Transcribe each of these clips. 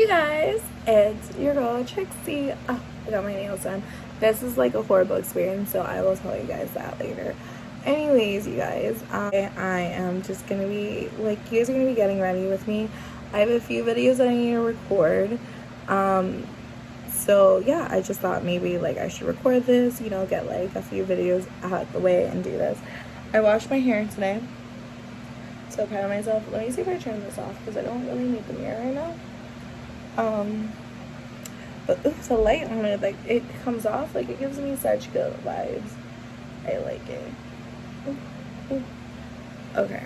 Hey guys, it's your girl Trixie. Oh, I got my nails done. This is like a horrible experience, so I will tell you guys that later. Anyways, you guys, I am just gonna be like, you guys are gonna be getting ready with me. I have a few videos that I need to record. So yeah, I just thought maybe like I should record this, you know, get like a few videos out the way and do this. I washed my hair today, so proud of myself. Let me see if I turn this off because I don't really need the mirror right now. But oops, the light on it, like it comes off, like it gives me such good vibes. I like it. Ooh. Okay.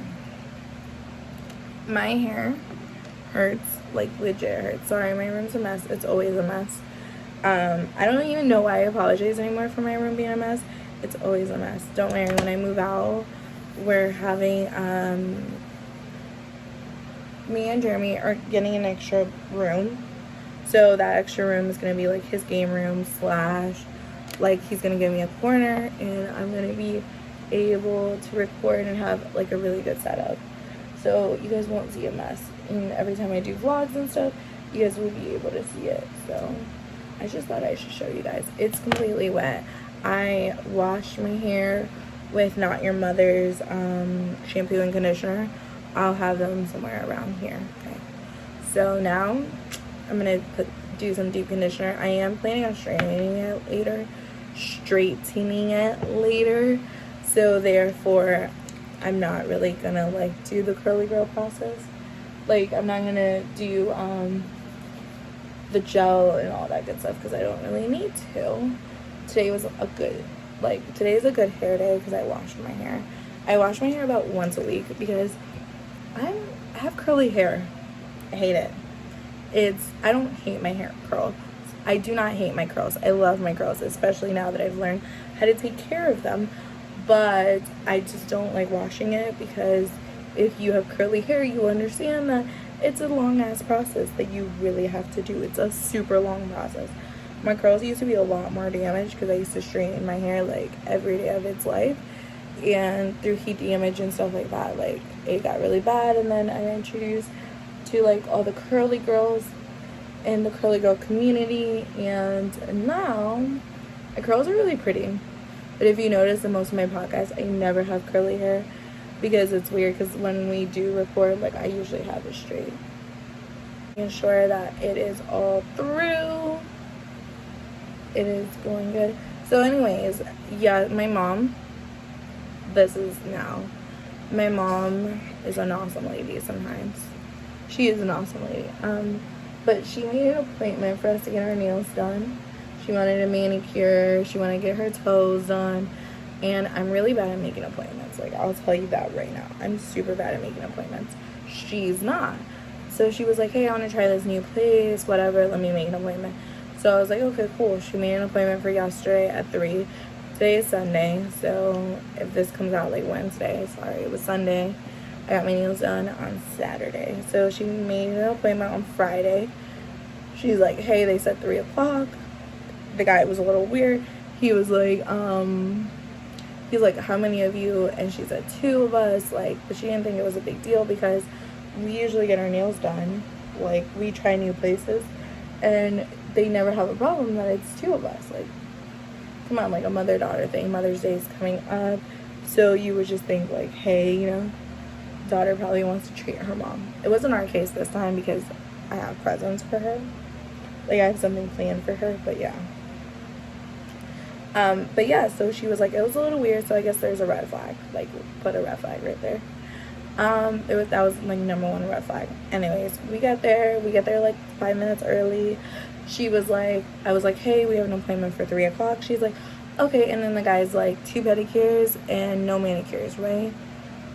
My hair hurts, like legit hurts. Sorry, my room's a mess. It's always a mess. I don't even know why I apologize anymore for my room being a mess. It's always a mess. Don't worry, when I move out, we're having me and Jeremy are getting an extra room. So that extra room is going to be like his game room / like he's going to give me a corner and I'm going to be able to record and have like a really good setup. So you guys won't see a mess. And every time I do vlogs and stuff, you guys will be able to see it. So I just thought I should show you guys. It's completely wet. I washed my hair with Not Your Mother's shampoo and conditioner. I'll have them somewhere around here. Okay. So now I'm gonna do some deep conditioner. I am planning on straightening it later. So therefore, I'm not really gonna like do the curly girl process. Like I'm not gonna do the gel and all that good stuff because I don't really need to. Today's a good hair day because I washed my hair. I wash my hair about once a week because I have curly hair. I hate it. I don't hate my hair curls. I do not hate my curls. I love my curls, especially now that I've learned how to take care of them. But I just don't like washing it because if you have curly hair, you understand that it's a long ass process that you really have to do. It's a super long process. My curls used to be a lot more damaged because I used to straighten my hair like every day of its life. And through heat damage and stuff like that, like it got really bad. And then I got introduced to like all the curly girls in the curly girl community, and now my curls are really pretty. But if you notice in most of my podcasts, I never have curly hair because it's weird, because when we do record, like I usually have it straight. Making sure that it is all through. It is going good. So anyways, yeah, my mom is an awesome lady sometimes. She is an awesome lady. But she made an appointment for us to get our nails done. She wanted a manicure. She wanted to get her toes done. And I'm really bad at making appointments. Like, I'll tell you that right now. I'm super bad at making appointments. She's not. So she was like, hey, I want to try this new place, whatever. Let me make an appointment. So I was like, okay, cool. She made an appointment for yesterday at 3. Today is Sunday. So if this comes out like Wednesday, sorry, it was Sunday. I got my nails done on Saturday. So she made an appointment on Friday. She's like, hey, they said 3 o'clock. The guy was a little weird. He was like, he's like, how many of you? And she said 2 of us. Like, but she didn't think it was a big deal because we usually get our nails done. Like, we try new places and they never have a problem that it's 2 of us. Like, come on, like a mother-daughter thing. Mother's Day is coming up. So you would just think like, hey, you know, daughter probably wants to treat her mom. It wasn't our case this time because I have presents for her. Like I have something planned for her, but yeah. But yeah, so she was like, it was a little weird, so I guess there's a red flag. Like, put a red flag right there. That was like #1 red flag. Anyways, we get there like 5 minutes early. She was like, I was like, hey, we have an appointment for 3 o'clock. She's like, okay. And then the guy's like, 2 pedicures and no manicures, right?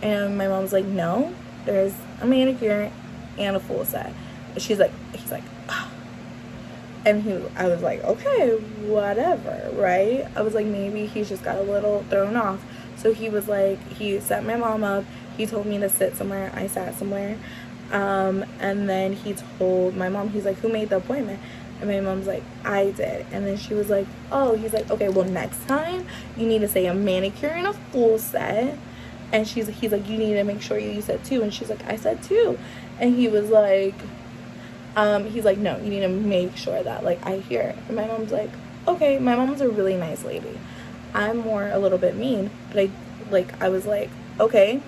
And my mom's like, no, there's a manicure and a full set. He's like, oh. And I was like, okay, whatever, right? I was like, maybe he's just got a little thrown off. So he was like, he set my mom up. He told me to sit somewhere. I sat somewhere. And then he told my mom, he's like, who made the appointment? And my mom's like, I did. And then she was like, oh, he's like, okay, well, next time you need to say a manicure and a full set. And he's like, you need to make sure you said 2. And she's like, I said 2. And he was like, He's like, no, you need to make sure that, like, I hear it. And my mom's like, okay. My mom's a really nice lady. I'm more a little bit mean, but I was like, okay,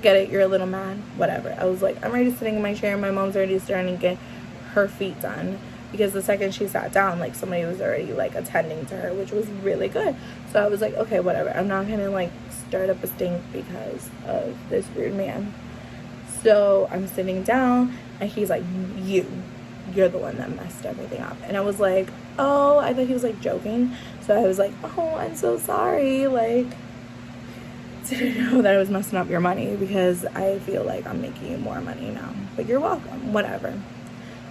get it, you're a little mad, whatever. I was like, I'm already sitting in my chair, my mom's already starting to get her feet done, because the second she sat down, like, somebody was already, like, attending to her, which was really good. So I was like, okay, whatever, I'm not gonna, like, start up a stink because of this rude man. So I'm sitting down, and he's like, you're the one that messed everything up. And I was like, oh, I thought he was, like, joking. So I was like, oh, I'm so sorry, like, didn't know that I was messing up your money, because I feel like I'm making you more money now, but you're welcome, whatever.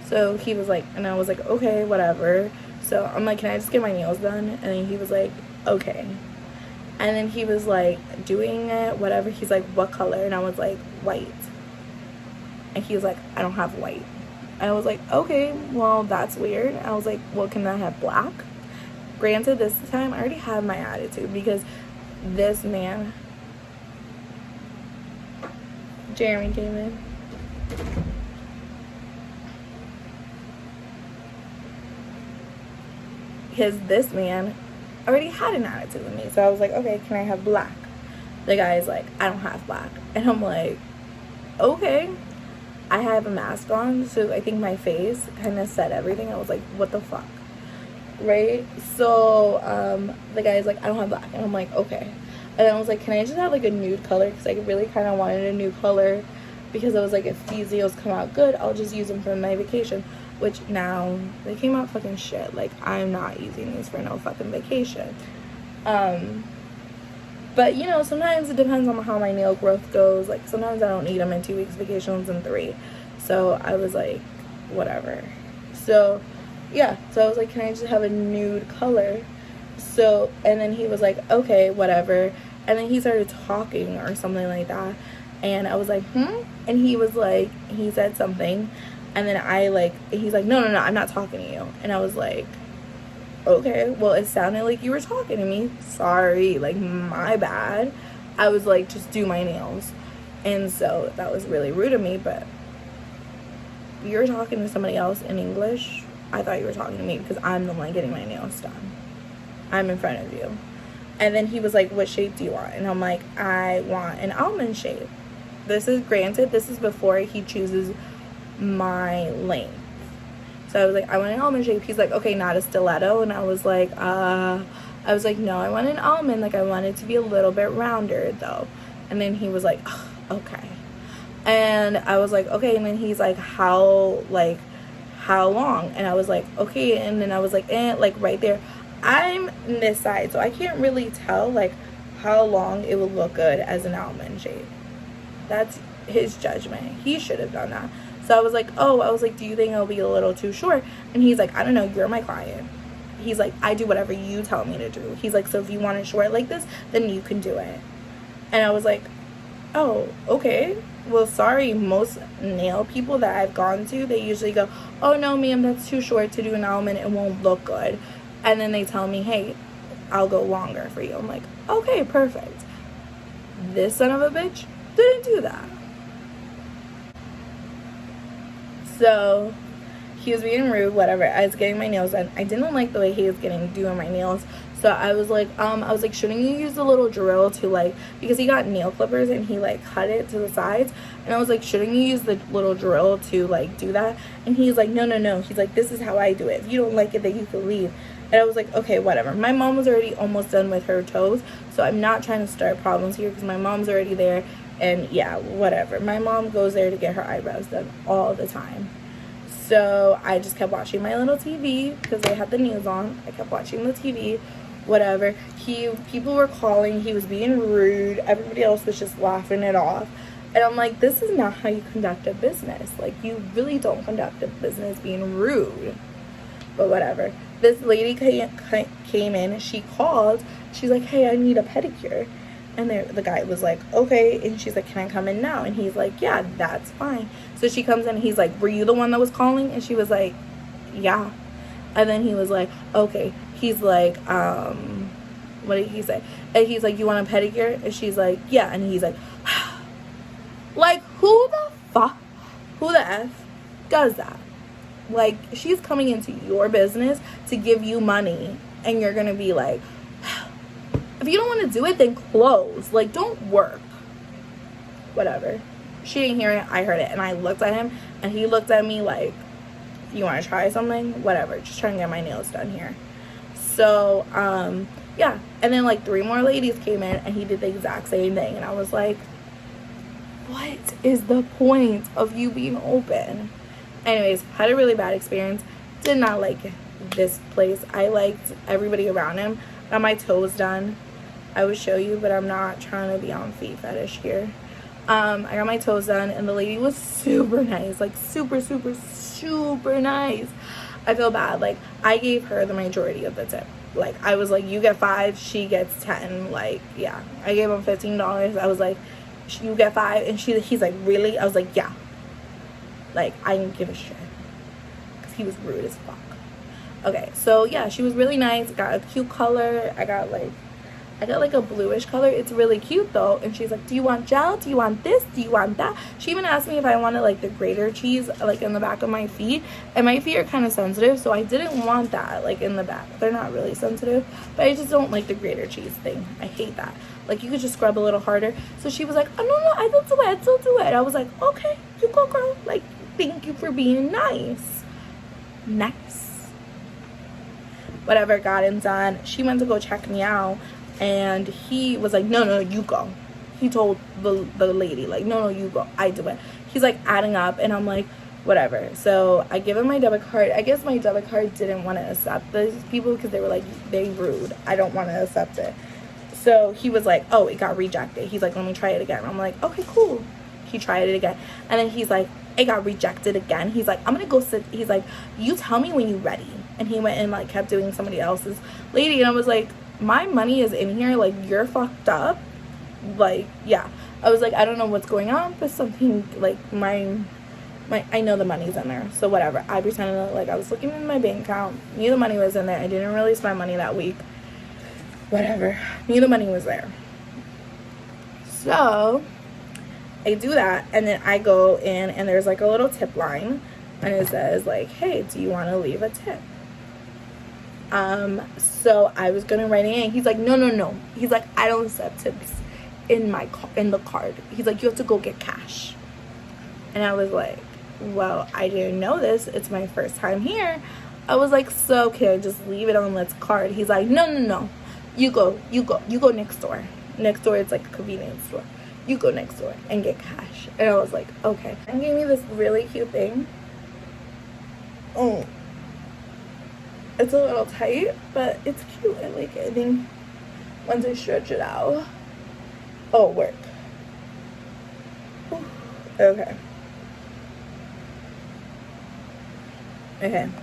So he was like, and I was like, okay, whatever. So I'm like, can I just get my nails done? And then he was like, okay. And then he was like doing it, whatever. He's like, what color? And I was like, white. And he was like, I don't have white. And I was like, okay, well, that's weird. I was like, well, can I have black? Granted, this time I already had my attitude, because this man, Jeremy came in. Because this man already had an attitude with me. So I was like, okay, can I have black? The guy's like, I don't have black. And I'm like, okay. I have a mask on, so I think my face kind of said everything. I was like, what the fuck? Right? So the guy's like, I don't have black. And I'm like, okay. And then I was like, can I just have like a nude color? Because I really kind of wanted a nude color, because I was like, if these deals come out good, I'll just use them for my vacation. Which now they came out fucking shit. Like, I'm not using these for no fucking vacation. But you know, sometimes it depends on how my nail growth goes. Like, sometimes I don't need them in 2 weeks, vacations in 3. So I was like, whatever. So yeah, so I was like, can I just have a nude color? So, and then he was like, okay, whatever. And then he started talking or something like that, and I was like, and he was like, he said something, and then he's like, no, I'm not talking to you. And I was like, okay, well, it sounded like you were talking to me. Sorry, like, my bad. I was like, just do my nails. And so that was really rude of me, but you're talking to somebody else in English. I thought you were talking to me, because I'm the one getting my nails done. I'm in front of you. And then he was like, what shape do you want? And I'm like, I want an almond shape. This is before he chooses my length. So I was like, I want an almond shape. He's like, okay, not a stiletto. And I was like, no, I want an almond. Like, I want it to be a little bit rounder though. And then he was like, oh, okay. And I was like, okay. And then he's like, how long? And I was like, okay. And then I was like, like right there. I'm in this side, so I can't really tell like how long it will look good as an almond shape. That's his judgment. He should have done that. So I was like, do you think it'll be a little too short? And he's like, I don't know, you're my client. He's like, I do whatever you tell me to do. He's like, so if you want it short like this, then you can do it. And I was like, oh, okay. Well, sorry, most nail people that I've gone to, they usually go, oh no, ma'am, that's too short to do an almond. It won't look good. And then they tell me, hey, I'll go longer for you. I'm like, okay, perfect. This son of a bitch didn't do that. So he was being rude, whatever. I was getting my nails done. I didn't like the way he was doing my nails. So I was like, shouldn't you use the little drill to like, because he got nail clippers and he like cut it to the sides. And I was like, shouldn't you use the little drill to like do that? And he's like, no. He's like, this is how I do it. If you don't like it, then you can leave. And I was like, okay, whatever. My mom was already almost done with her toes. So I'm not trying to start problems here, because my mom's already there. And yeah, whatever. My mom goes there to get her eyebrows done all the time. So I just kept watching my little TV, because they had the news on. I kept watching the TV, whatever. People were calling. He was being rude. Everybody else was just laughing it off. And I'm like, this is not how you conduct a business. Like, you really don't conduct a business being rude. But whatever. This lady came in. She called. She's like, hey, I need a pedicure. And the guy was like, okay. And she's like, can I come in now? And he's like, yeah, that's fine. So she comes in and he's like, were you the one that was calling? And she was like, yeah. And then he was like, okay. He's like, what did he say? And he's like, you want a pedicure? And she's like, yeah. And he's like, like, who the F does that? Like, she's coming into your business to give you money, and you're gonna be like, if you don't want to do it, then close. Like, don't work. Whatever. She didn't hear it, I heard it, and I looked at him, and he looked at me like, you want to try something? Whatever, just trying to get my nails done here. So yeah, and then like 3 more ladies came in, and he did the exact same thing, and I was like, what is the point of you being open? Anyways, had a really bad experience. Did not like this place. I liked everybody around him. Got my toes done. I would show you, but I'm not trying to be on feet fetish here. I got my toes done, and the lady was super nice, like super nice. I feel bad, like I gave her the majority of the tip. Like, I was like, you get 5, she gets 10. Like, yeah, I gave him $15. I was like, you get 5, and he's like, really? I was like, yeah. Like, I didn't give a shit, because he was rude as fuck. Okay, so yeah, she was really nice. Got a cute color. I got like a bluish color. It's really cute though. And she's like, do you want gel? Do you want this? Do you want that? She even asked me if I wanted like the grater cheese like in the back of my feet. And my feet are kind of sensitive, so I didn't want that like in the back. They're not really sensitive, but I just don't like the grater cheese thing. I hate that. Like, you could just scrub a little harder. So she was like, oh no, I don't do it. Don't do it. I was like, okay, you go, girl. Like, thank you for being nice. Nice. Whatever, got him done. She went to go check me out. And he was like, no, you go. He told the lady, like, no, you go. I do it. He's like adding up, and I'm like, whatever. So I give him my debit card. I guess my debit card didn't want to accept these people because they were like, they rude. I don't want to accept it. So he was like, oh, it got rejected. He's like, let me try it again. I'm like, okay, cool. He tried it again. And then he's like, it got rejected again. He's like, I'm going to go sit. He's like, you tell me when you're ready. And he went and like kept doing somebody else's lady. And I was like, my money is in here, like, you're fucked up. Like, yeah, I was like, I don't know what's going on, but something like my I know the money's in there, so whatever. I pretended like I was looking in my bank account, knew the money was in there. I didn't really spend money that week, whatever, knew the money was there. So I do that, and then I go in, and there's like a little tip line, and it says like, hey, do you want to leave a tip? So I was gonna write it in. He's like, no. He's like, I don't accept tips in the card. He's like, you have to go get cash. And I was like, well, I didn't know this. It's my first time here. I was like, so can I just leave it on this card? He's like, no. You go next door. Next door, it's like a convenience store. You go next door and get cash. And I was like, okay. And gave me this really cute thing. Oh. It's a little tight, but it's cute. I like it. I think once I stretch it out, oh, work. Whew. Okay. I'm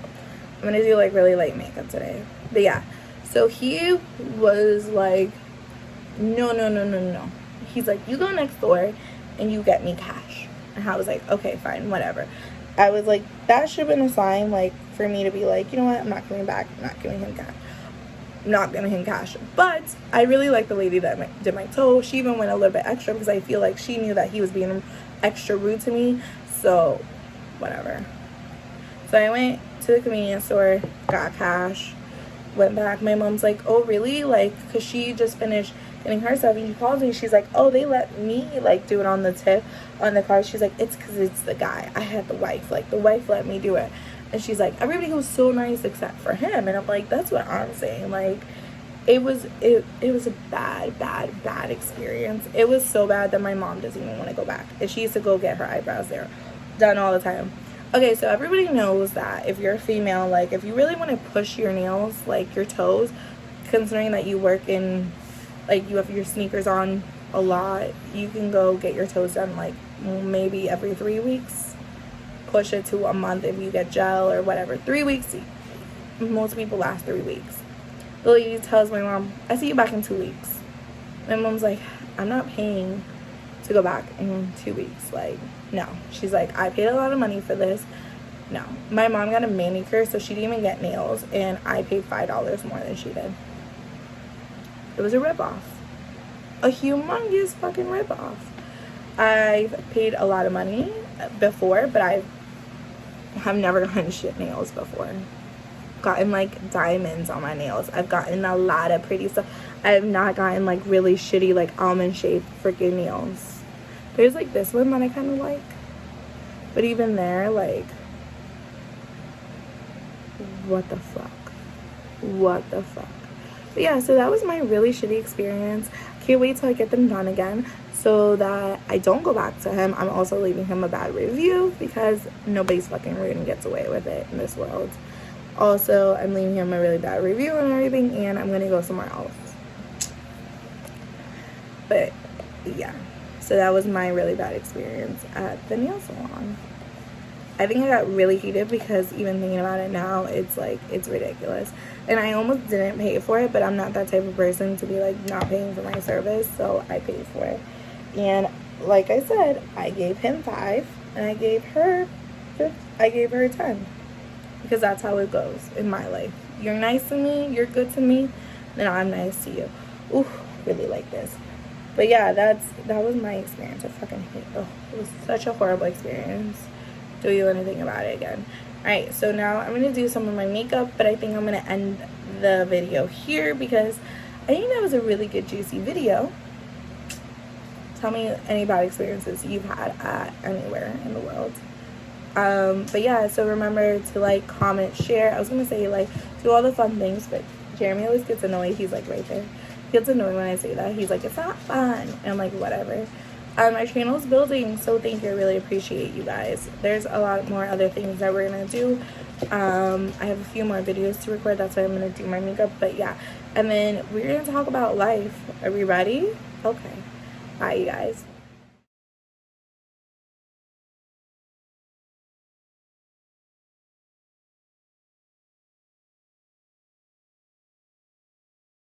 gonna do like really light makeup today. But yeah, so he was like, no. He's like, you go next door and you get me cash. And I was like, okay, fine, whatever. I was like, that should have been a sign, like, for me to be like, you know what, I'm not coming back. I'm not giving him cash. I'm not giving him cash. But I really like the lady that did my toe. She even went a little bit extra because I feel like she knew that he was being extra rude to me. So, whatever. So I went to the convenience store, got cash, went back. My mom's like, oh, really? Like, because she just finished getting her stuff, and she calls me. She's like, oh, they let me, like, do it on the tip, on the card. She's like, it's because it's the guy. I had the wife. Like, the wife let me do it. And she's like, everybody was so nice except for him. And I'm like, that's what I'm saying. Like, it was a bad experience. It was so bad that my mom doesn't even want to go back. And she used to go get her eyebrows there done all the time. Okay, so everybody knows that if you're a female, like, if you really want to push your nails, like your toes, considering that you work in, like, you have your sneakers on a lot, you can go get your toes done like maybe every 3 weeks. Push it to a month if you get gel or whatever. 3 weeks, most people last 3 weeks. The lady tells my mom, I see you back in 2 weeks. My mom's like, I'm not paying to go back in 2 weeks. Like, no. She's like, I paid a lot of money for this. No. My mom got a manicure, so she didn't even get nails, and I paid $5 more than she did. It was a ripoff. A humongous fucking ripoff. I've paid a lot of money before, but I've I've never gotten shit nails before. Gotten like diamonds on my nails. I've gotten a lot of pretty stuff. I have not gotten like really shitty like almond shaped freaking nails. There's like this one that I kind of like, but even there, like, what the fuck? What the fuck? But yeah, so that was my really shitty experience. Can't wait till I get them done again so that I don't go back to him. I'm also leaving him a bad review because nobody's fucking rude and gets away with it in this world. Also, I'm leaving him a really bad review and everything, and I'm gonna go somewhere else. But yeah, so that was my really bad experience at the nail salon. I think I got really heated because even thinking about it now, it's like, it's ridiculous. And I almost didn't pay for it, but I'm not that type of person to be like not paying for my service, so I paid for it. And like I said, I gave him 5 and I gave her 10 because that's how it goes in my life. You're nice to me, you're good to me, then I'm nice to you. Ooh, really like this. But yeah, that was my experience. I fucking hate it. Oh, it was such a horrible experience. Do you anything about it again? Alright, so now I'm going to do some of my makeup, but I think I'm going to end the video here because I think that was a really good, juicy video. Tell me any bad experiences you've had at anywhere in the world. But yeah, so remember to like, comment, share. I was going to say like, do all the fun things, but Jeremy always gets annoyed. He's like right there. He gets annoyed when I say that. He's like, it's not fun. And I'm like, whatever. My channel's building, so thank you. I really appreciate you guys. There's a lot more other things that we're gonna do. I have a few more videos to record. That's why I'm gonna do my makeup. But yeah, and then we're gonna talk about life. Are we ready? Okay. Bye, you guys.